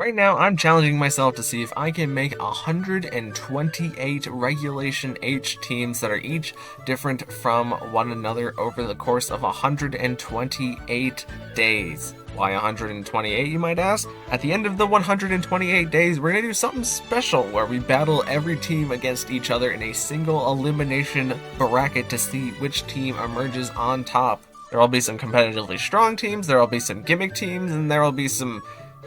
Right now, I'm challenging myself to see if I can make 128 Regulation H teams that are each different from one another over the course of 128 days. Why 128, you might ask? At the end of the 128 days, we're going to do something special where we battle every team against each other in a single elimination bracket to see which team emerges on top. There will be some competitively strong teams, there will be some gimmick teams, and there will be some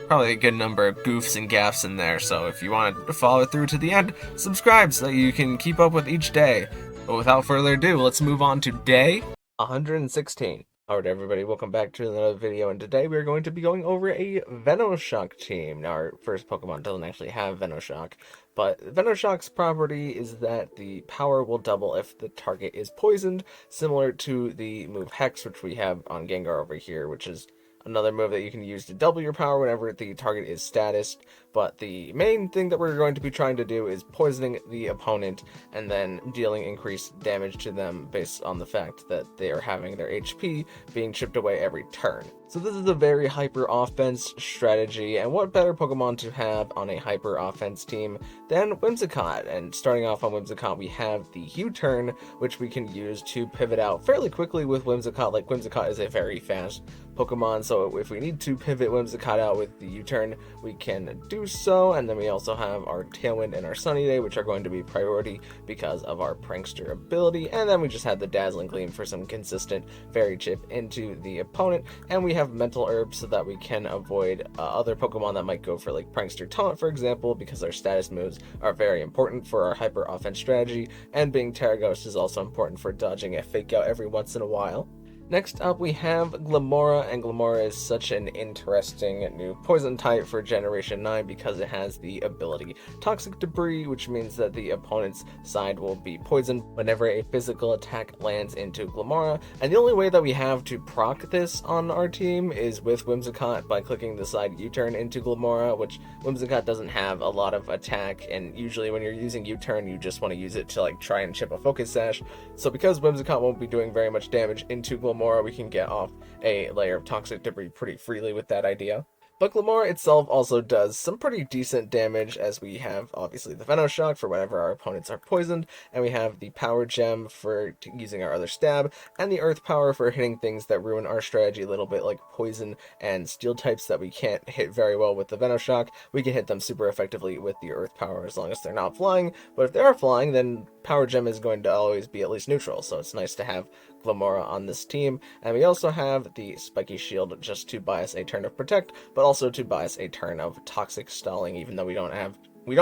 probably a good number of goofs and gaffs in there, so if you want to follow through to the end, subscribe so that you can keep up with each day. But without further ado, let's move on to day 116. Alright everybody, welcome back to another video, and today we're going to be going over a Venoshock team. Now our first Pokemon doesn't actually have Venoshock, but Venoshock's property is that the power will double if the target is poisoned, similar to the move Hex, which we have on Gengar over here, which is another move that you can use to double your power whenever the target is statused. But the main thing that we're going to be trying to do is poisoning the opponent and then dealing increased damage to them based on the fact that they are having their HP being chipped away every turn. So this is a very hyper offense strategy, and what better Pokemon to have on a hyper offense team than Whimsicott? And starting off on Whimsicott, we have the U-turn, which we can use to pivot out fairly quickly with Whimsicott. Like, Whimsicott is a very fast Pokemon, so if we need to pivot Whimsicott out with the U-turn, we can do so. And then we also have our Tailwind and our Sunny Day, which are going to be priority because of our Prankster ability. And then we just have the Dazzling Gleam for some consistent Fairy Chip into the opponent. And we have Mental Herb so that we can avoid other Pokemon that might go for like Prankster Taunt, for example, because our status moves are very important for our hyper offense strategy. And being Terra Ghost is also important for dodging a Fake Out every once in a while. Next up, we have Glimmora, and Glimmora is such an interesting new poison type for Generation 9 because it has the ability Toxic Debris, which means that the opponent's side will be poisoned whenever a physical attack lands into Glimmora. And the only way that we have to proc this on our team is with Whimsicott by clicking the side U-turn into Glimmora, which Whimsicott doesn't have a lot of attack, and usually when you're using U-turn, you just want to use it to like try and chip a Focus Sash. So because Whimsicott won't be doing very much damage into Glimmora, we can get off a layer of Toxic Debris pretty freely with that idea. But Glimmora itself also does some pretty decent damage, as we have obviously the Venoshock for whenever our opponents are poisoned, and we have the Power Gem for using our other stab, and the Earth Power for hitting things that ruin our strategy a little bit, like Poison and Steel types that we can't hit very well with the Venoshock. We can hit them super effectively with the Earth Power as long as they're not flying, but if they are flying, then Power Gem is going to always be at least neutral, so it's nice to have Glimmora on this team. And we also have the Spiky Shield just to buy us a turn of Protect, but also to buy us a turn of Toxic Stalling, even though we don't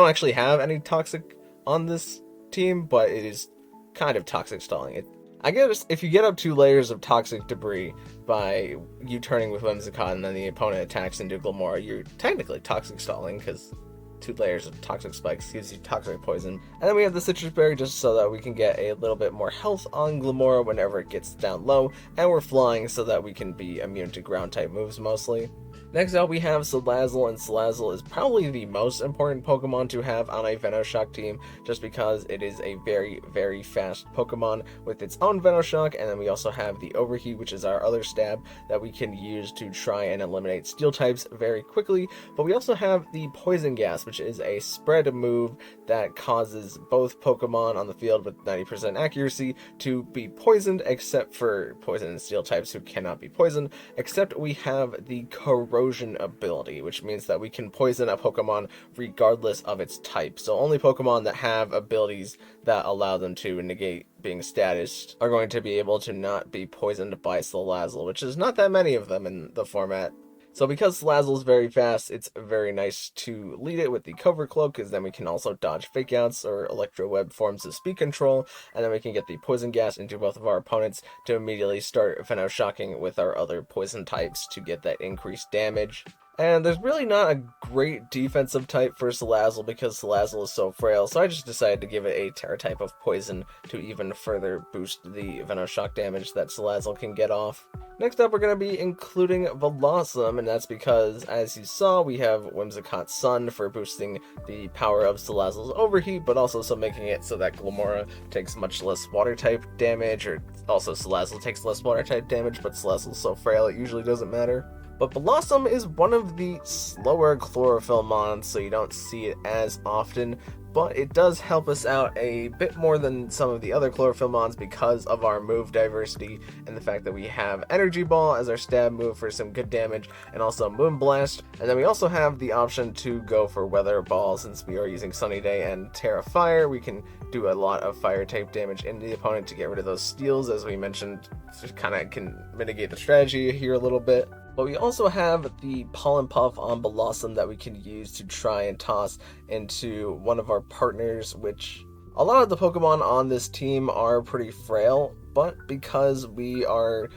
actually have any Toxic on this team, but it is kind of Toxic Stalling. I guess if you get up 2 layers of Toxic Debris by U-turning with Whimsicott and then the opponent attacks into Glimmora, you're technically Toxic Stalling, because 2 layers of Toxic Spikes gives you Toxic Poison. And then we have the Citrus Berry just so that we can get a little bit more health on Glimmora whenever it gets down low, and we're flying so that we can be immune to ground type moves mostly. Next up, we have Salazzle, and Salazzle is probably the most important Pokemon to have on a Venoshock team, just because it is a very, very fast Pokemon with its own Venoshock, and then we also have the Overheat, which is our other stab that we can use to try and eliminate Steel types very quickly. But we also have the Poison Gas, which is a spread move that causes both Pokemon on the field with 90% accuracy to be poisoned, except for Poison and Steel types who cannot be poisoned, except we have the Corrosion ability, which means that we can poison a Pokemon regardless of its type. So only Pokemon that have abilities that allow them to negate being status are going to be able to not be poisoned by Salazzle, which is not that many of them in the format. So because Salazzle is very fast, it's very nice to lead it with the Cover Cloak, because then we can also dodge Fake Outs or Electro Web forms of speed control, and then we can get the Poison Gas into both of our opponents to immediately start Veноshocking with our other poison types to get that increased damage. And there's really not a great defensive type for Salazzle because Salazzle is so frail, so I just decided to give it a Terra type of Poison to even further boost the Venoshock damage that Salazzle can get off. Next up, we're going to be including Velocum, and that's because, as you saw, we have Whimsicott's Sun for boosting the power of Salazzle's Overheat, but also so making it so that Glimmora takes much less Water-type damage, or also Salazzle takes less Water-type damage, but Salazzle's so frail it usually doesn't matter. But Blossom is one of the slower chlorophyll mons, so you don't see it as often, but it does help us out a bit more than some of the other chlorophyll mons because of our move diversity and the fact that we have Energy Ball as our stab move for some good damage, and also Moonblast, and then we also have the option to go for Weather Ball. Since we are using Sunny Day and Terra Fire, we can do a lot of fire type damage into the opponent to get rid of those steals, as we mentioned, to kind of can mitigate the strategy here a little bit. But we also have the Pollen Puff on Blossom that we can use to try and toss into one of our partners, which a lot of the Pokemon on this team are pretty frail, but because we are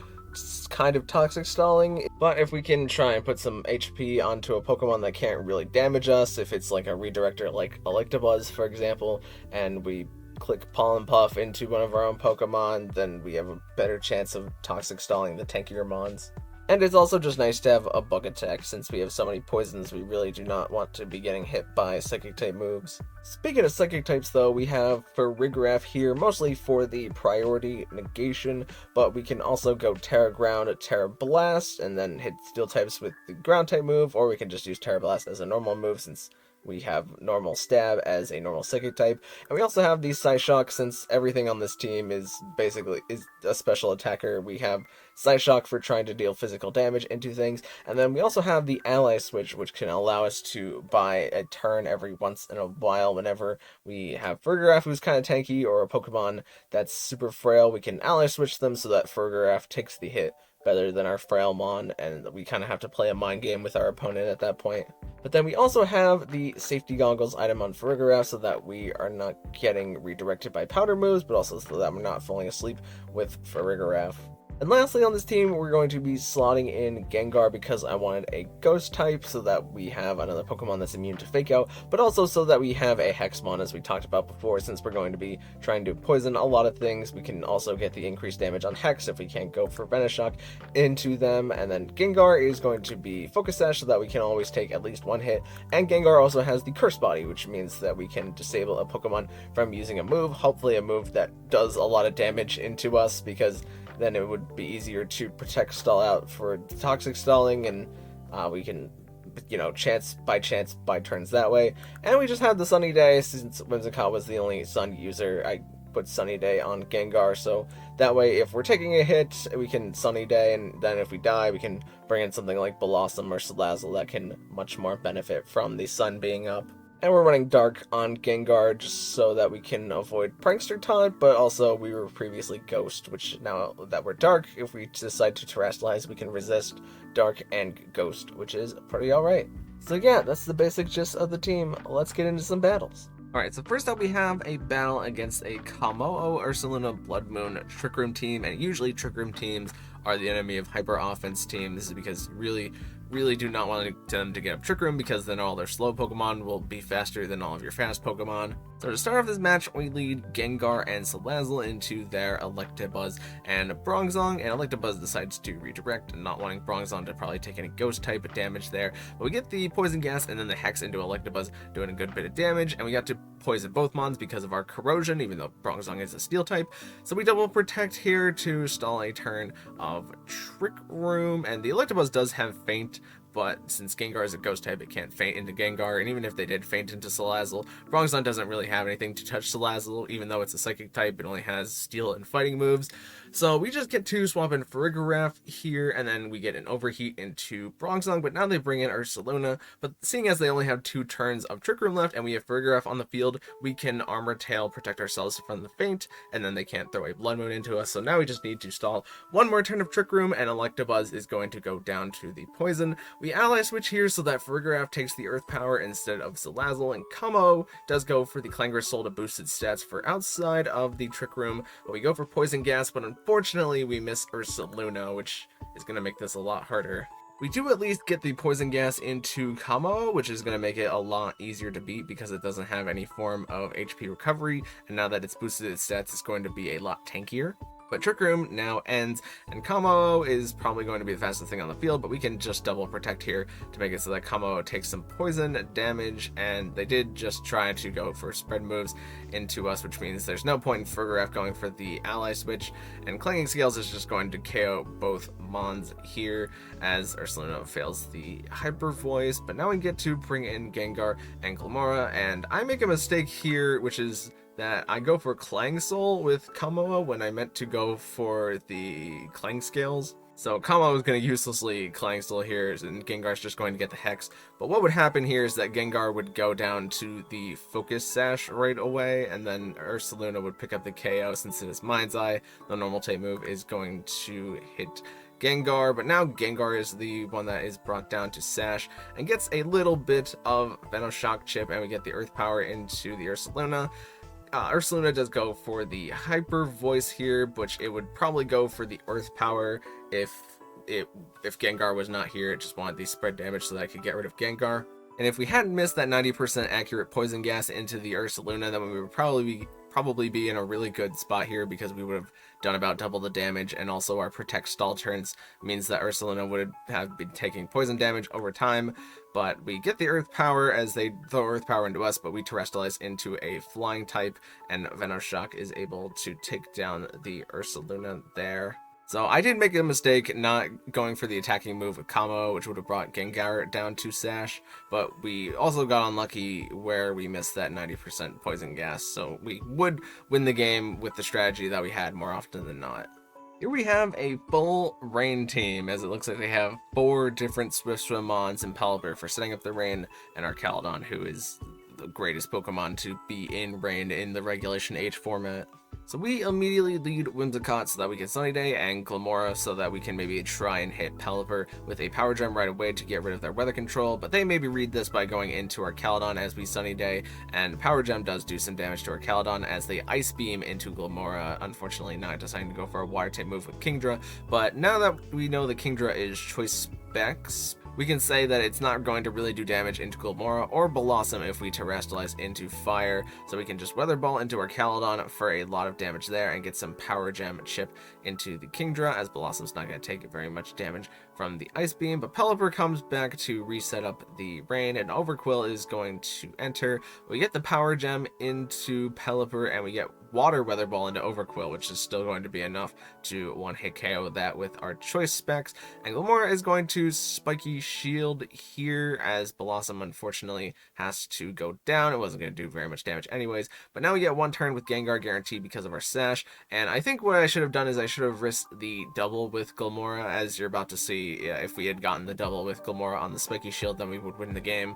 kind of toxic stalling, but if we can try and put some HP onto a Pokemon that can't really damage us, if it's like a redirector like Electabuzz, for example, and we click Pollen Puff into one of our own Pokemon, then we have a better chance of toxic stalling the tankier mons. And it's also just nice to have a bug attack, since we have so many poisons, we really do not want to be getting hit by Psychic type moves. Speaking of Psychic types though, we have Farigiraf here, mostly for the priority negation, but we can also go Terra Ground, Terra Blast, and then hit Steel types with the Ground type move, or we can just use Terra Blast as a normal move, since we have normal stab as a normal psychic type, and we also have the Psyshock. Since everything on this team is basically a special attacker, we have Psyshock for trying to deal physical damage into things, and then we also have the ally switch, which can allow us to buy a turn every once in a while. Whenever we have Farigiraf who's kind of tanky, or a Pokemon that's super frail, we can ally switch them so that Farigiraf takes the hit better than our frail mon, and we kind of have to play a mind game with our opponent at that point. But then we also have the safety goggles item on Farigiraf, so that we are not getting redirected by powder moves, but also so that we're not falling asleep with Farigiraf. And lastly on this team, we're going to be slotting in Gengar because I wanted a Ghost type so that we have another Pokemon that's immune to Fake Out, but also so that we have a Hexmon, as we talked about before. Since we're going to be trying to poison a lot of things, we can also get the increased damage on Hex if we can't go for Venoshock into them. And then Gengar is going to be Focus Sash so that we can always take at least one hit, and Gengar also has the Curse Body, which means that we can disable a Pokemon from using a move, hopefully a move that does a lot of damage into us, because then it would be easier to protect stall out for toxic stalling, and we can, chance by turns that way. And we just have the Sunny Day. Since Whimsicott was the only Sun user, I put Sunny Day on Gengar, so that way if we're taking a hit, we can Sunny Day, and then if we die, we can bring in something like Blossom or Salazzle that can much more benefit from the sun being up. And we're running Dark on Gengar just so that we can avoid Prankster Taunt, but also we were previously Ghost, which now that we're Dark, if we decide to Terrestrialize, we can resist Dark and Ghost, which is pretty alright. So yeah, that's the basic gist of the team. Let's get into some battles. Alright, so first up we have a battle against a Kamo'o Ursaluna Blood Moon Trick Room team, and usually Trick Room teams are the enemy of Hyper Offense team. This is because you really do not want them to get up Trick Room, because then all their slow Pokemon will be faster than all of your fast Pokemon. So to start off this match, we lead Gengar and Salazzle into their Electabuzz and Bronzong, and Electabuzz decides to redirect, not wanting Bronzong to probably take any Ghost type of damage there. But we get the Poison Gas and then the Hex into Electabuzz, doing a good bit of damage, and we got to poison both mons because of our Corrosion, even though Bronzong is a Steel type. So we double protect here to stall a turn of Trick Room, and the Electabuzz does have Feint, but since Gengar is a Ghost type, it can't feint into Gengar, and even if they did feint into Salazzle, Bronzong doesn't really have anything to touch Salazzle. Even though it's a Psychic type, it only has Steel and Fighting moves. So we just get to swap in Farigiraf here, and then we get an Overheat into Bronzong, but now they bring in Ursaluna. But seeing as they only have 2 turns of Trick Room left, and we have Farigiraf on the field, we can Armor Tail, protect ourselves from the feint, and then they can't throw a Blood Moon into us. So now we just need to stall one more turn of Trick Room, and Electabuzz is going to go down to the Poison. We ally switch here so that Farigiraf takes the Earth Power instead of Salazzle, and Kamo does go for the Clangor's Soul to boost its stats for outside of the Trick Room, but we go for Poison Gas, but unfortunately we miss Ursaluna, which is going to make this a lot harder. We do at least get the Poison Gas into Kamo, which is going to make it a lot easier to beat because it doesn't have any form of HP recovery, and now that it's boosted its stats, it's going to be a lot tankier. But Trick Room now ends, and Kamo is probably going to be the fastest thing on the field, but we can just double protect here to make it so that Kamo takes some poison damage, and they did just try to go for spread moves into us, which means there's no point in Fergaref going for the ally switch, and Clanging Scales is just going to KO both Mons here as Ursaluna fails the Hyper Voice. But now we get to bring in Gengar and Glimmora, and I make a mistake here, which is that I go for Clang Soul with Kamo when I meant to go for the Clang Scales. So Kamo is going to uselessly Clang Soul here, and Gengar's just going to get the Hex. But what would happen here is that Gengar would go down to the Focus Sash right away, and then Ursaluna would pick up the KO since it is Mind's Eye. The normal type move is going to hit Gengar, but now Gengar is the one that is brought down to Sash and gets a little bit of Venoshock chip, and we get the Earth Power into the Ursaluna. Ursaluna does go for the Hyper Voice here, which it would probably go for the Earth Power if Gengar was not here. It just wanted the spread damage so that I could get rid of Gengar. And if we hadn't missed that 90% accurate Poison Gas into the Ursaluna, then we would probably be in a really good spot here, because we would have done about double the damage, and also our Protect Stall turns means that Ursaluna would have been taking poison damage over time. But we get the Earth Power as they throw Earth Power into us, but we Terrestrialize into a Flying type, and Venoshock is able to take down the Ursaluna there. So I did make a mistake not going for the attacking move with Kamo, which would have brought Gengar down to Sash, but we also got unlucky where we missed that 90% poison gas, so we would win the game with the strategy that we had more often than not. Here we have a full Rain team, as it looks like they have 4 different Swift Swim Mons and Pelipper for setting up the Rain, and our Caledon, who is the greatest Pokemon to be in Rain in the Regulation H format. So we immediately lead Whimsicott so that we get Sunny Day, and Glimmora so that we can maybe try and hit Pelipper with a Power Gem right away to get rid of their weather control, but they maybe read this by going into our Caledon as we Sunny Day, and Power Gem does do some damage to our Caledon as they Ice Beam into Glimmora, unfortunately not deciding to go for a Water type move with Kingdra. But now that we know the Kingdra is Choice Specs, we can say that it's not going to really do damage into Glimmora or Blossom if we Terrestrialize into Fire, so we can just Weather Ball into our Caledon for a lot of damage there and get some Power Gem chip into the Kingdra, as Blossom's not going to take very much damage from the Ice Beam. But Pelipper comes back to reset up the Rain, and Overquill is going to enter. We get the Power Gem into Pelipper, and we get Water Weather Ball into Overquill, which is still going to be enough to one-hit KO that with our Choice Specs. And Glimmora is going to Spiky Shield here, as Blossom unfortunately has to go down. It wasn't going to do very much damage anyways, but now we get one turn with Gengar guaranteed because of our Sash. And I think what I should have done is I should have risked the double with Glimmora, as you're about to see. If we had gotten the double with Glimmora on the Spiky Shield, then we would win the game.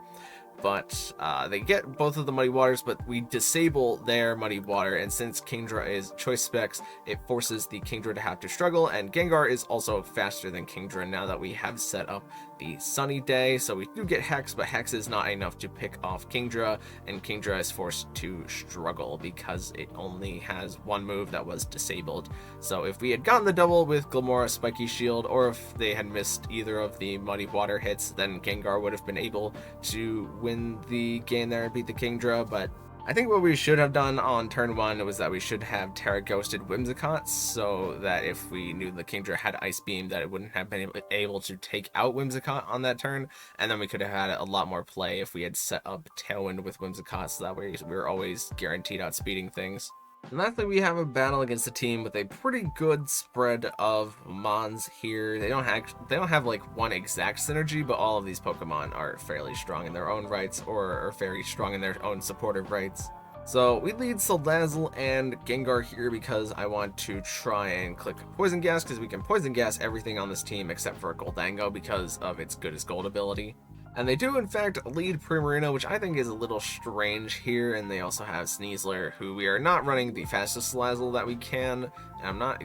But they get both of the Muddy Waters, but we disable their Muddy Water, and since Kingdra is Choice Specs, it forces the Kingdra to have to struggle, and Gengar is also faster than Kingdra now that we have set up the Sunny Day. So we do get Hex, but Hex is not enough to pick off Kingdra, and Kingdra is forced to struggle because it only has one move that was disabled. So if we had gotten the double with Glimmora Spiky Shield, or if they had missed either of the Muddy Water hits, then Gengar would have been able to win the game there and beat the Kingdra. But I think what we should have done on turn 1 was that we should have Terra Ghosted Whimsicott, so that if we knew the Kingdra had Ice Beam, that it wouldn't have been able to take out Whimsicott on that turn, and then we could have had a lot more play if we had set up Tailwind with Whimsicott, so that way we were always guaranteed outspeeding things. And lastly, we have a battle against a team with a pretty good spread of Mons here. They don't have like one exact synergy, but all of these Pokemon are fairly strong in their own rights, or are very strong in their own supportive rights. So we lead Salazzle and Gengar here because I want to try and click Poison Gas, because we can Poison Gas everything on this team except for Goldango because of its Good as Gold ability. And they do, in fact, lead Primarina, which I think is a little strange here. And they also have Sneasler, who we are not running the fastest Salazzle that we can. And I'm not,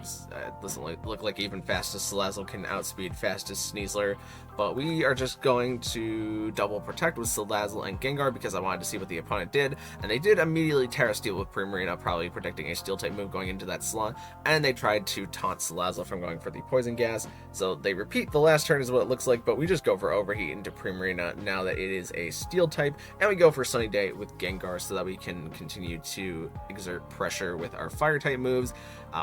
doesn't look like even fastest Salazzle can outspeed fastest Sneasler. But we are just going to double protect with Salazzle and Gengar because I wanted to see what the opponent did. And they did immediately Terra Steel with Primarina, probably predicting a Steel type move going into that slot. And they tried to taunt Salazzle from going for the Poison Gas. So they repeat the last turn is what it looks like, but we just go for Overheat into Primarina arena now that it is a steel type, and we go for Sunny Day with Gengar so that we can continue to exert pressure with our fire type moves.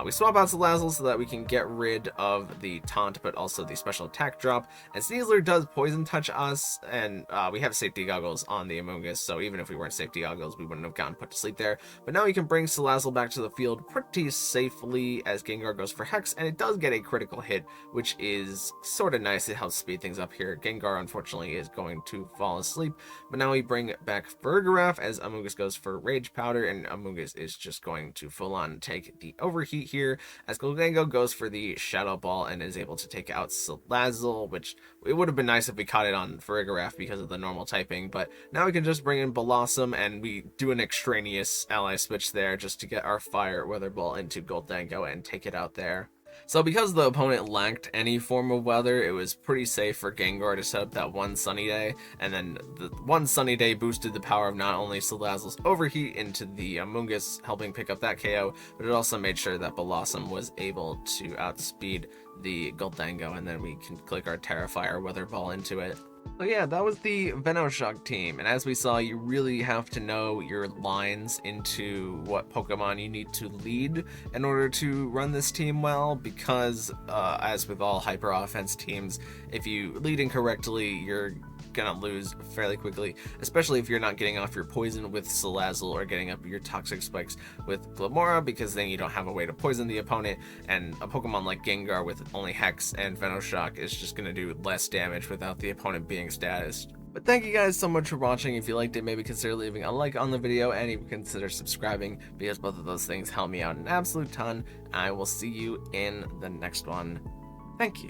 We swap out Salazzle so that we can get rid of the taunt, but also the special attack drop. And Sneasler does poison touch us, and we have safety goggles on the Amoonguss, so even if we weren't safety goggles, we wouldn't have gotten put to sleep there. But now we can bring Salazzle back to the field pretty safely as Gengar goes for Hex, and it does get a critical hit, which is sort of nice. It helps speed things up here. Gengar, unfortunately, is going to fall asleep, but now we bring back Farigiraf as Amoonguss goes for Rage Powder, and Amoonguss is just going to full-on take the overheat here as Gholdengo goes for the Shadow Ball and is able to take out Salazzle, which it would have been nice if we caught it on Farigiraf because of the normal typing, but now we can just bring in Blossom and we do an extraneous ally switch there just to get our Fire Weather Ball into Gholdengo and take it out there. So because the opponent lacked any form of weather, it was pretty safe for Gengar to set up that one Sunny Day, and then the one Sunny Day boosted the power of not only Salazzle's overheat into the Amoonguss, helping pick up that KO, but it also made sure that Blossom was able to outspeed the Gholdengo, and then we can click our Terrifier Weather Ball into it. So yeah, that was the Venoshock team, and as we saw, you really have to know your lines into what Pokemon you need to lead in order to run this team well, because as with all hyper offense teams, if you lead incorrectly, you're gonna lose fairly quickly, especially if you're not getting off your poison with Salazzle or getting up your toxic spikes with Glimmora, because then you don't have a way to poison the opponent, and a Pokemon like Gengar with only Hex and Venoshock is just gonna do less damage without the opponent being statused. But thank you guys so much for watching. If you liked it, maybe consider leaving a like on the video, and even consider subscribing, because both of those things help me out an absolute ton. I will see you in the next one. Thank you.